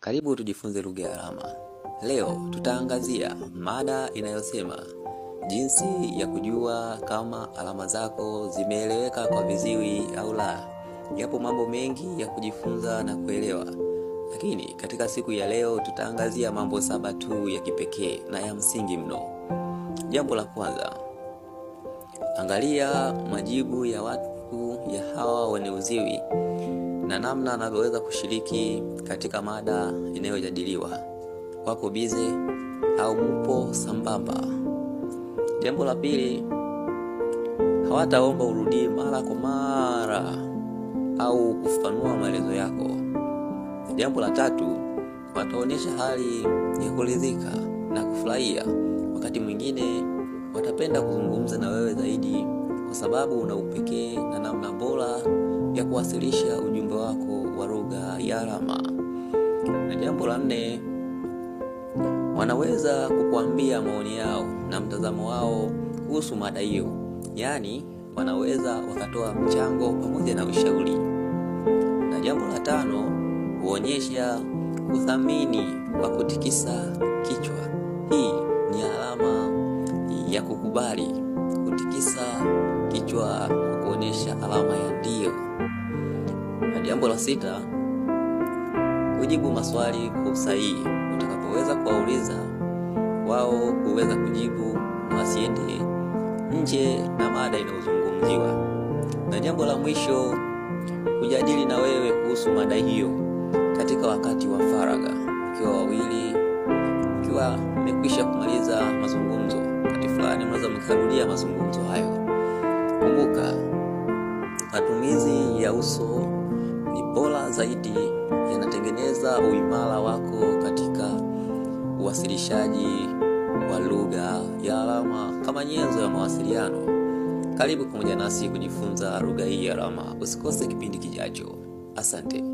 Karibu tujifunze lugha ya alama. Leo tutaangazia mada inayosema jinsi ya kujua kama alama zako zimeeleweka kwa viziwi au la. Yapo mambo mengi ya kujifunza na kuelewa, lakini katika siku ya leo tutaangazia mambo 7 tu ya kipekee na ya msingi mno. Jambo la kwanza, angalia majibu ya watu ya hawa wenye uziwi na namna wanavyoweza kushiriki katika mada inayojadiliwa. Wako bize au mpo sambamba? Jambo la pili, hawataomba urudie mara kwa mara au kufanua maelezo yako. Jambo la tatu, wataonyesha hali ya kuridhika na kufurahia. Wakati mwingine watapenda kuzungumza na wewe zaidi kwa sababu una upekee na namna bora ya kuwasilisha ujumbe wako wa lugha ya alama. Na jambo la 4, wanaweza kukuambia maoni yao na mtazamo wao kuhusu mada hiyo. Yaani wanaweza wakatoa mchango pamoja na ushauri. Na jambo la 5, huonyesha kuthamini kwa kutikisa kichwa. Hii ni alama ya kukubali. Kutikisa kichwa kuonyesha alama ya ndio. Na jambo la 6, kujibu maswali kwa usahihi. Utakapoweza kuwauliza wao kuweza kujibu na wasiende nje na mada inayozungumziwa. Na jambo la mwisho, kujadili na wewe kuhusu mada hiyo katika wakati wa faragha, ukiwa wawili, ukiwa mmekwisha kumaliza mazungumzo. Wakati fulani mnaweza mkarudia mazungumzo hayo. Kumbuka, matumizi ya uso ni bora zaidi, yanatengeneza uimara wako katika uwasilishaji wa lugha ya alama kama nyenzo ya mawasiliano. Karibu pamoja nasi kujifunza lugha hii ya alama. Usikose kipindi kijacho. Asante.